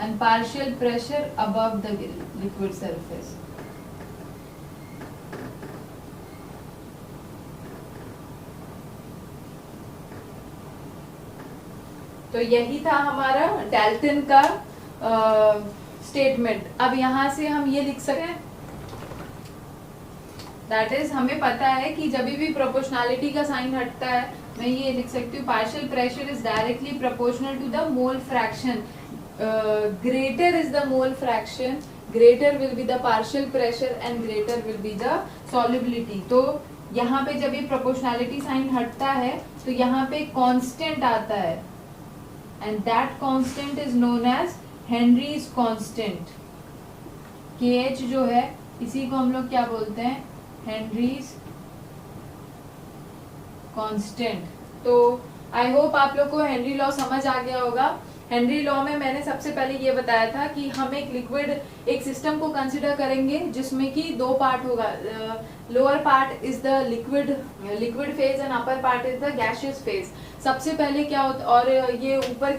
and partial pressure above the liquid surface. तो यही था हमारा डाल्टन का स्टेटमेंट. अब यहां से हम ये लिख सकते हैं, दैट इज हमें पता है कि जब भी प्रोपोर्शनैलिटी का साइन हटता है, मैं ये लिख सकती हूँ partial pressure is directly proportional to the mole fraction. Greater is the mole fraction, greater will be the partial pressure and greater will be the solubility. तो यहाँ पे जब ये proportionality sign हटता है तो यहाँ पे constant आता है, and that constant is known as Henry's constant. KH जो है इसी को हम लोग क्या बोलते हैं, Henry's constant. तो आई होप आप लोग को हेनरी लॉ समझ आ गया होगा. हेनरी लॉ में मैंने सबसे पहले ये बताया था कि हम एक लिक्विड, एक सिस्टम को कंसिडर करेंगे जिसमें कि दो पार्ट होगा. Lower part is the liquid phase and upper part is the gaseous phase. सबसे पहले क्या होता, और ये ऊपर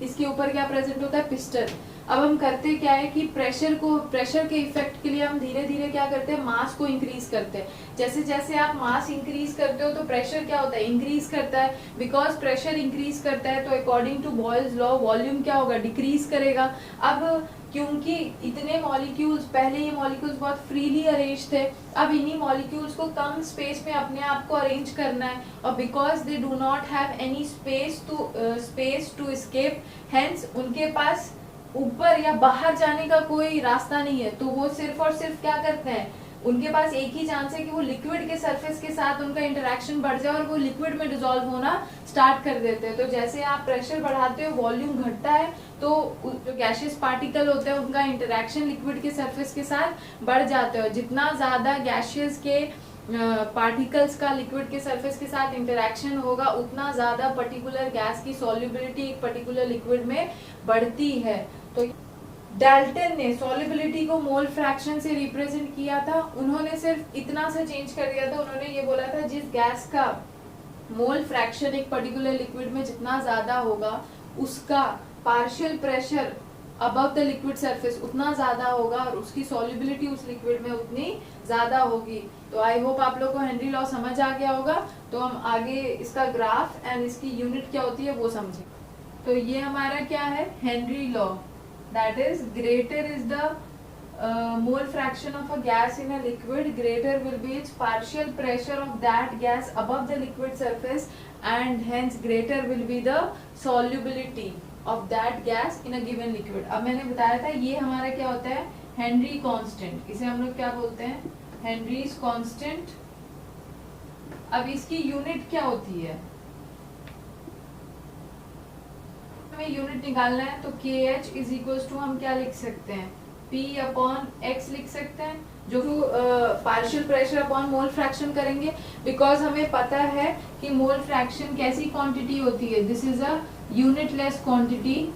इसके ऊपर क्या प्रेजेंट होता है, पिस्टन. अब हम करते क्या है कि प्रेशर के इफेक्ट के लिए हम धीरे धीरे क्या करते हैं, मास को इंक्रीज करते हैं. जैसे जैसे आप मास इंक्रीज करते हो तो प्रेशर क्या होता है, इंक्रीज करता है. बिकॉज प्रेशर इंक्रीज करता है तो according to Boyle's law volume क्या होगा, डिक्रीज करेगा. अब क्योंकि इतने मॉलिक्यूल्स, पहले ये मॉलिक्यूल्स बहुत फ्रीली अरेंज थे, अब इन्हीं मॉलिक्यूल्स को कम स्पेस में अपने आप को अरेंज करना है, और because they do not have any space to escape, hence उनके पास ऊपर या बाहर जाने का कोई रास्ता नहीं है. तो वो सिर्फ और सिर्फ क्या करते हैं, उनके पास एक ही चांस है कि वो लिक्विड के सरफेस के साथ उनका इंटरेक्शन बढ़ जाए और वो लिक्विड में डिसॉल्व होना स्टार्ट कर देते हैं. तो जैसे आप प्रेशर बढ़ाते हो, वॉल्यूम घटता है, तो जो गैसियस पार्टिकल होते हैं उनका इंटरेक्शन लिक्विड के सरफेस के साथ बढ़ जाते हैं. जितना ज्यादा गैसियस के पार्टिकल्स का लिक्विड के सरफेस के साथ इंटरेक्शन होगा उतना ज्यादा पर्टिकुलर गैस की सॉल्युबिलिटी एक पर्टिकुलर लिक्विड में बढ़ती है. तो डाल्टन ने सॉल्युबिलिटी को मोल फ्रैक्शन से रिप्रेजेंट किया था. उन्होंने सिर्फ इतना सा चेंज कर दिया था. उन्होंने ये बोला था जिस गैस का मोल फ्रैक्शन एक पर्टिकुलर लिक्विड में जितना ज्यादा होगा उसका partial pressure above the liquid surface उतना ज्यादा होगा और उसकी सॉल्युबिलिटी उस लिक्विड में उतनी ज्यादा होगी. तो आई होप आप लोग को हेनरी लॉ समझ आ गया होगा. तो हम आगे इसका ग्राफ एंड इसकी यूनिट क्या होती है वो समझें. तो ये हमारा क्या है, Henry law. That is, greater is the mole fraction of a gas in a liquid, greater will be its partial pressure of that gas above the liquid surface, and hence greater will be the solubility of that gas in a given liquid. अब मैंने बताया था ये हमारा क्या होता है, Henry constant. इसे हम लोग क्या बोलते हैं, हेनरीज कांस्टेंट. अब इसकी यूनिट क्या होती है, हमें यूनिट निकालना है. तो KH इज इक्वल टू हम क्या लिख सकते हैं, P अपॉन x लिख सकते हैं, जो partial pressure upon mole fraction करेंगे, बिकॉज हमें पता है कि मोल फ्रैक्शन कैसी क्वांटिटी होती है, this is a unitless quantity.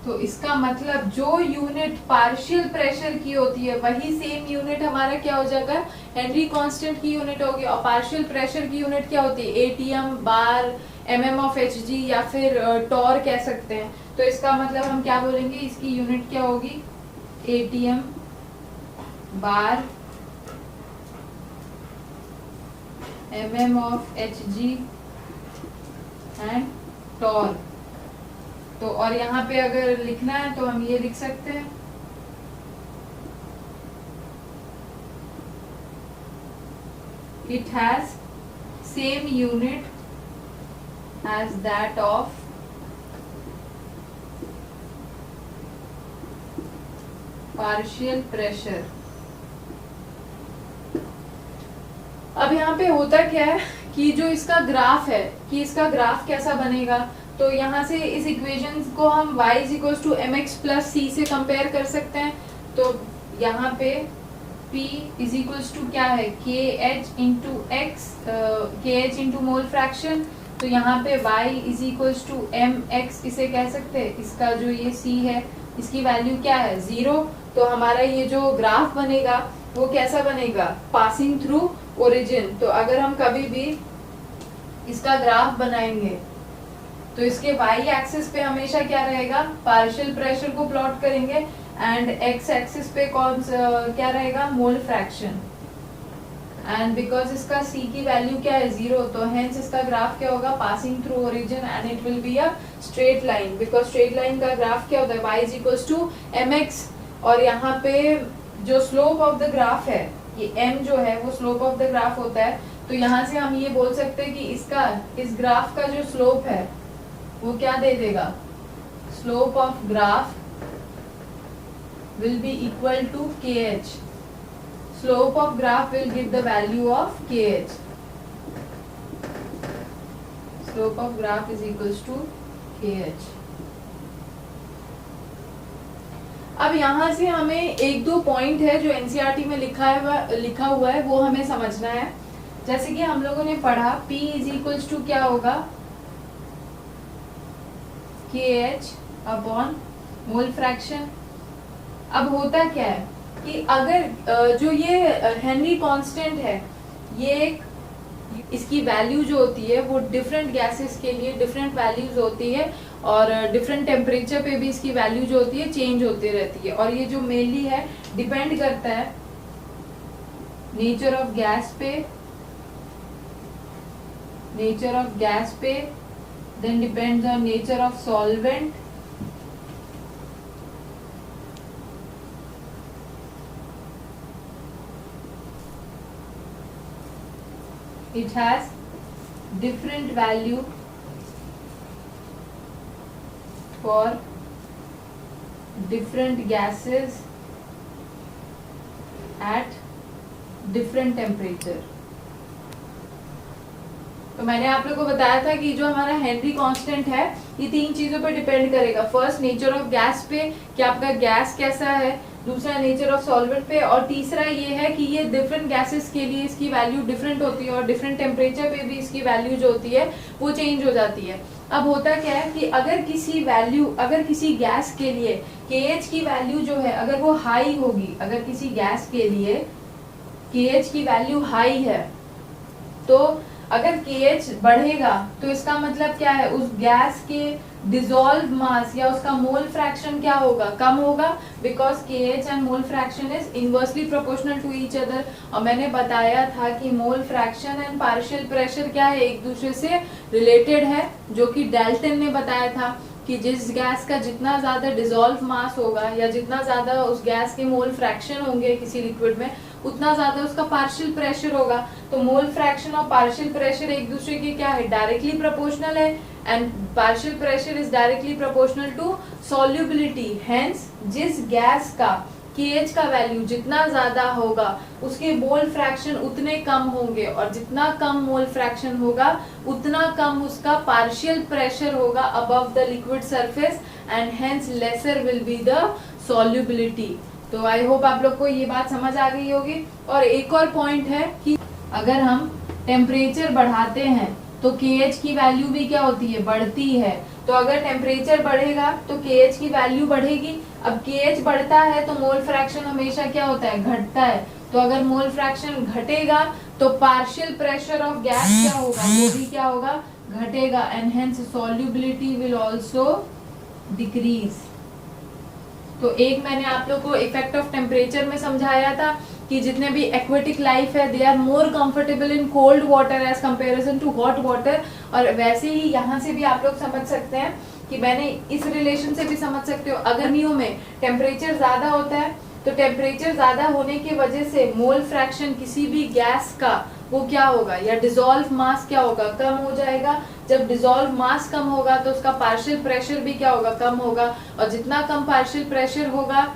तो इसका मतलब जो यूनिट पार्शियल प्रेशर की होती है वही सेम यूनिट हमारा क्या हो जाएगा, हेनरी कांस्टेंट की यूनिट होगी। और पार्शियल प्रेशर की यूनिट क्या होती है, ATM, bar, mm of hg या फिर टॉर कह सकते हैं। तो इसका मतलब हम क्या बोलेंगे, इसकी यूनिट क्या होगी, ATM, bar, mm of hg and torr. तो और यहाँ पे अगर लिखना है तो हम ये लिख सकते हैं, it has same unit as that of partial pressure. अब यहाँ पे होता क्या है कि जो इसका ग्राफ है, कि इसका ग्राफ कैसा बनेगा, तो यहाँ से इस इक्वेशन को हम y is equal to M x plus c से कंपेयर कर सकते हैं। तो यहाँ पे P इज इक्वल टू क्या है, K H into X, K H into mole fraction. तो यहाँ पे y is equal to M X इसे कह सकते हैं, इसका जो ये c है इसकी वैल्यू क्या है, 0। तो हमारा ये जो ग्राफ बनेगा वो कैसा बनेगा, पासिंग थ्रू ओरिजिन। तो अगर हम कभी भी इसका ग्राफ बनाएंगे तो इसके y एक्सिस पे हमेशा क्या रहेगा, पार्शियल प्रेशर को प्लॉट करेंगे, एंड x एक्सिस पे कौन क्या रहेगा, मोल फ्रैक्शन। एंड बिकॉज इसका c की वैल्यू क्या है, 0, तो हेंस इसका ग्राफ क्या होगा, passing through origin, and it will be a straight line, because straight line का ग्राफ क्या होता है, y is equal to mx। और यहाँ पे जो स्लोप ऑफ द ग्राफ है, ये m जो है वो स्लोप ऑफ द ग्राफ होता है। तो यहाँ से हम ये बोल सकते हैं कि इसका, इस ग्राफ का जो स्लोप है वो क्या दे देगा, slope of graph will be equal to k h. Slope of graph will give the value of k h. Slope of graph is equal to k h. अब यहाँ से हमें एक दो पॉइंट है जो एनसीईआरटी में लिखा हुआ है वो हमें समझना है। जैसे कि हम लोगों ने पढ़ा P इज इक्वल टू क्या होगा, के एच अपॉन मोल फ्रैक्शन। अब होता क्या है कि अगर जो ये हेनरी कांस्टेंट है, ये एक, इसकी वैल्यू जो होती है वो डिफरेंट गैसेस के लिए डिफरेंट वैल्यूज होती है, और डिफरेंट टेम्परेचर पे भी इसकी वैल्यू जो होती है चेंज होती रहती है। और ये जो मेनली है डिपेंड करता है नेचर ऑफ गैस पे, नेचर ऑफ गैस पे, then depends on nature of solvent, it has different value for different gases at different temperature। तो मैंने आप लोगों को बताया था कि जो हमारा हेनरी कांस्टेंट है ये तीन चीजों पर डिपेंड करेगा। फर्स्ट नेचर ऑफ गैस पे कि आपका गैस कैसा है, दूसरा नेचर ऑफ सॉल्वेंट पे, और तीसरा ये है कि ये डिफरेंट गैसेस के लिए इसकी वैल्यू डिफरेंट होती है, और डिफरेंट टेम्परेचर पे भी इसकी वैल्यू जो होती है वो चेंज हो जाती है। अब होता क्या है कि अगर किसी गैस के लिए KH की वैल्यू जो है अगर वो हाई होगी, अगर किसी गैस के लिए KH की वैल्यू हाई है, तो अगर KH बढ़ेगा तो इसका मतलब क्या है, उस गैस के डिसॉल्व मास या उसका मोल फ्रैक्शन क्या होगा, कम होगा, because KH and mole fraction is inversely proportional to each other. और मैंने बताया था कि mole fraction and partial pressure क्या है, एक दूसरे से रिलेटेड है, जो कि डाल्टन ने बताया था कि जिस गैस का जितना ज्यादा डिसॉल्व मास होगा या जितना ज्यादा उस गैस के मोल फ्रैक्शन होंगे किसी लिक्विड में, उतना ज्यादा उसका पार्शियल प्रेशर होगा। तो मोल फ्रैक्शन और पार्शियल प्रेशर एक दूसरे के क्या है, डायरेक्टली प्रोपोर्शनल है, and partial pressure is directly proportional to solubility. Hence जिस गैस का KH का वैल्यू जितना ज्यादा होगा उसके मोल फ्रैक्शन उतने कम होंगे, और जितना कम मोल फ्रैक्शन होगा उतना कम उसका पार्शियल प्रेशर होगा above the liquid surface, and hence laser will be the solubility. तो आई होप आप लोग को ये बात समझ आ गई होगी। और एक और पॉइंट है कि अगर हम टेम्परेचर बढ़ाते हैं तो KH की वैल्यू भी क्या होती है, बढ़ती है। तो अगर टेम्परेचर बढ़ेगा तो KH की वैल्यू बढ़ेगी। अब KH बढ़ता है तो मोल फ्रैक्शन हमेशा क्या होता है, घटता है। तो अगर मोल फ्रैक्शन घटेगा तो पार्शियल प्रेशर ऑफ गैस क्या होगा, वो भी क्या होगा, घटेगा, and hence solubility will also decrease. तो एक मैंने आप लोग को इफेक्ट ऑफ टेम्परेचर में समझाया था कि जितने भी एक्वेटिक लाइफ है they are more comfortable in cold water as comparison to hot water. और वैसे ही यहाँ से भी आप लोग समझ सकते हैं कि मैंने इस रिलेशन से भी समझ सकते हो, अगर गर्मियों में टेम्परेचर ज्यादा होता है तो टेम्परेचर ज्यादा होने की वजह से मोल फ्रैक्शन किसी भी गैस का वो क्या होगा, या डिसॉल्व मास क्या होगा, कम हो जाएगा। जब डिसॉल्व मास कम होगा तो उसका पार्शियल प्रेशर भी क्या होगा, कम होगा। और जितना कम पार्शियल प्रेशर होगा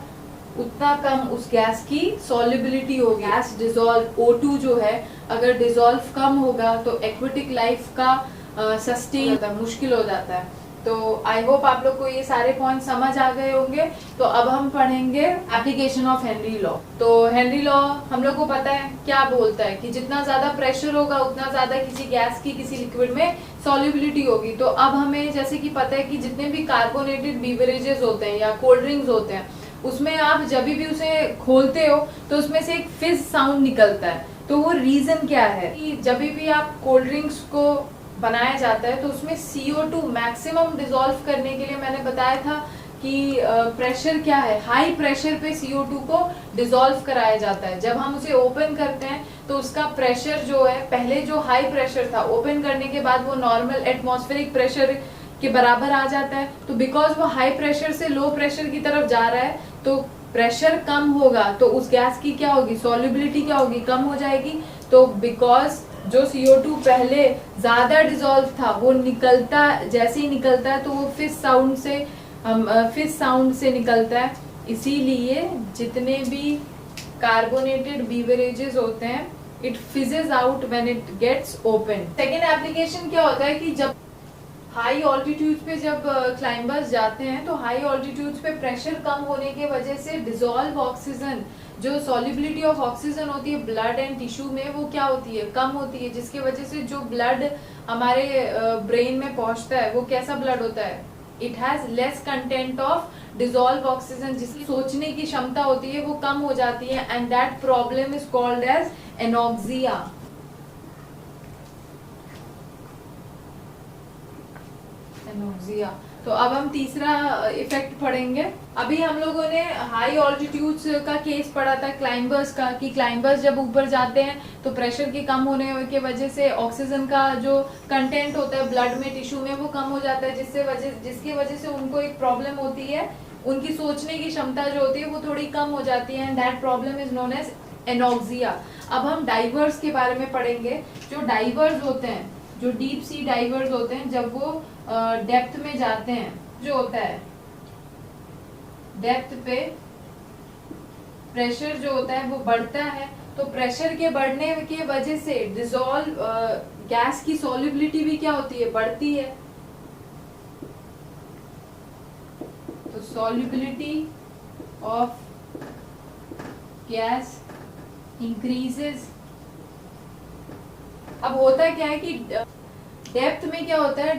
उतना कम उस गैस की सॉल्युबिलिटी होगी। गैस डिसॉल्व O2 जो है अगर डिसॉल्व कम होगा तो एक्वेटिक लाइफ का सस्टेन मुश्किल हो जाता है। तो आई होप आप लोग को ये सारे पॉइंट समझ आ गए होंगे। तो अब हम पढ़ेंगे एप्लीकेशन ऑफ हेनरी लॉ। तो हेनरी लॉ हम लोग को पता है क्या बोलता है कि जितना ज्यादा प्रेशर होगा उतना ज्यादा किसी गैस की किसी लिक्विड में सॉल्युबिलिटी होगी। तो अब हमें जैसे कि पता है कि जितने भी कार्बोनेटेड बीवरेजेस होते हैं या कोल्ड ड्रिंक्स होते हैं उसमें आप जब भी उसे खोलते हो तो उसमें से एक फिज साउंड निकलता है। तो वो रीजन क्या है कि जब भी आप कोल्ड ड्रिंक्स को बनाया जाता है तो उसमें CO2 मैक्सिमम डिसॉल्व करने के लिए मैंने बताया था कि प्रेशर क्या है, हाई प्रेशर पे CO2 को डिसॉल्व कराया जाता है। जब हम उसे ओपन करते हैं तो उसका प्रेशर जो है, पहले जो हाई प्रेशर था ओपन करने के बाद वो नॉर्मल एटमॉस्फेरिक प्रेशर के बराबर आ जाता है। तो बिकॉज वो हाई प्रेशर से लो प्रेशर की तरफ जा रहा है तो प्रेशर कम होगा तो उस गैस की क्या होगी, सॉल्युबिलिटी क्या होगी, कम हो जाएगी। तो बिकॉज जो CO2 पहले ज्यादा डिसॉल्व था वो निकलता, जैसे ही निकलता है तो वो फिश साउंड से निकलता है। इसीलिए जितने भी कार्बोनेटेड बीवरेजेस होते हैं it fizzes out when it gets open. Second application क्या होता है कि जब हाई ऑल्टीट्यूड पे जब क्लाइंबर्स जाते हैं तो हाई ऑल्टीट्यूड पे प्रेशर कम होने के वजह से डिसॉल्व ऑक्सीजन, जो सॉल्युबिलिटी ऑफ ऑक्सीजन होती है ब्लड एंड टिश्यू में, वो क्या होती है, कम होती है। जिसकी वजह से जो ब्लड हमारे ब्रेन में पहुंचता है वो कैसा ब्लड होता है, it has less content of dissolve oxygen, जिसकी सोचने की क्षमता होती है वो कम हो जाती है and that problem is called as anoxia. Anoxia. तो अब हम तीसरा इफेक्ट पढ़ेंगे। अभी हम लोगों ने हाई ऑल्टीट्यूड्स का केस पढ़ा था क्लाइंबर्स का, कि क्लाइंबर्स जब ऊपर जाते हैं तो प्रेशर के कम होने की वजह से ऑक्सीजन का जो कंटेंट होता है ब्लड में, टिश्यू में, वो कम हो जाता है, जिसकी वजह से उनको एक प्रॉब्लम होती है, उनकी सोचने की क्षमता जो होती है वो थोड़ी कम हो जाती है and that problem is known as anoxia. अब हम डाइवर्स के बारे में पढ़ेंगे। जो डाइवर्स होते हैं, जो डीप सी डाइवर्स होते हैं, जब वो डेप्थ में जाते हैं, जो होता है डेप्थ पे प्रेशर जो होता है वो बढ़ता है। तो प्रेशर के बढ़ने की वजह से डिसॉल्व गैस की सॉल्युबिलिटी भी क्या होती है, बढ़ती है। तो सॉल्युबिलिटी ऑफ गैस इंक्रीजेस। अब होता क्या है कि डेप्थ में क्या होता है,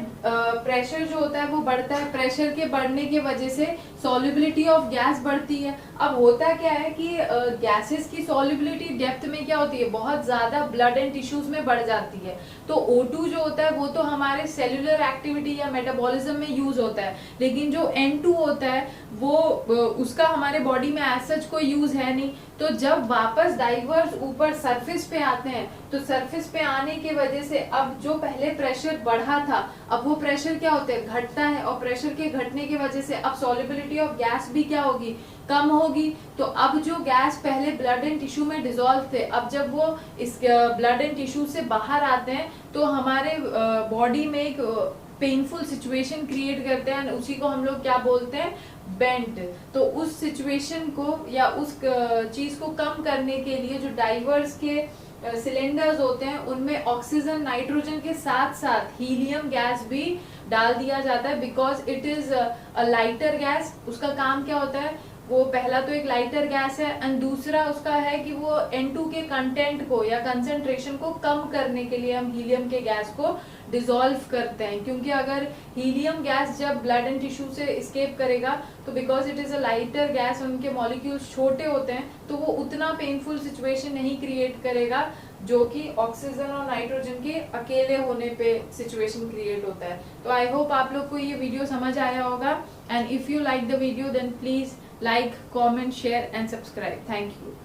प्रेशर जो होता है वो बढ़ता है, प्रेशर के बढ़ने की वजह से सॉल्युबिलिटी ऑफ गैस बढ़ती है। अब होता क्या है कि गैसेस की सॉल्युबिलिटी डेप्थ में क्या होती है, बहुत ज्यादा ब्लड एंड टिश्यूज में बढ़ जाती है। तो O2 जो होता है वो तो हमारे सेल्यूलर एक्टिविटी या मेटाबॉलिज्म में यूज होता है, लेकिन जो N2 होता है वो उसका हमारे बॉडी में एज सच कोई यूज है नहीं। तो जब वापस डाइवर्स ऊपर सरफेस पे आते हैं तो सरफेस पे आने की वजह से अब जो पहले प्रेशर बढ़ा था अब वो प्रेशर क्या होता है, घटता है, और प्रेशर के घटने की वजह से अब सॉल्युबिलिटी ऑफ गैस भी क्या होगी, कम होगी। तो अब जो गैस पहले ब्लड एंड टिश्यू में डिसॉल्व थे, अब जब वो इस ब्लड एंड टिश्यू से बाहर आते हैं तो हमारे बॉडी में एक पेनफुल सिचुएशन क्रिएट करते हैं, उसी को हम लोग क्या बोलते हैं, बेंट। तो उस सिचुएशन को या उस चीज को कम करने के लिए जो डाइवर्स के सिलेंडर्स होते हैं उनमें ऑक्सीजन नाइट्रोजन के साथ साथ हीलियम गैस भी डाल दिया जाता है, because it is a lighter gas. उसका काम क्या होता है, वो पहला तो एक लाइटर गैस है एंड दूसरा उसका है कि वो N2 के कंटेंट को या कंसेंट्रेशन को कम करने के लिए हम हीलियम के गैस को डिसॉल्व करते हैं। क्योंकि अगर हीलियम गैस जब ब्लड एंड टिश्यू से एस्केप करेगा तो because it is a lighter gas, उनके मॉलिक्यूल्स छोटे होते हैं, तो वो उतना पेनफुल सिचुएशन नहीं क्रिएट करेगा जो कि ऑक्सीजन और नाइट्रोजन के अकेले होने पे सिचुएशन क्रिएट होता है। तो आई होप आप लोग को ये वीडियो समझ आया होगा, and if you like the video then please like, comment, share and subscribe. Thank you.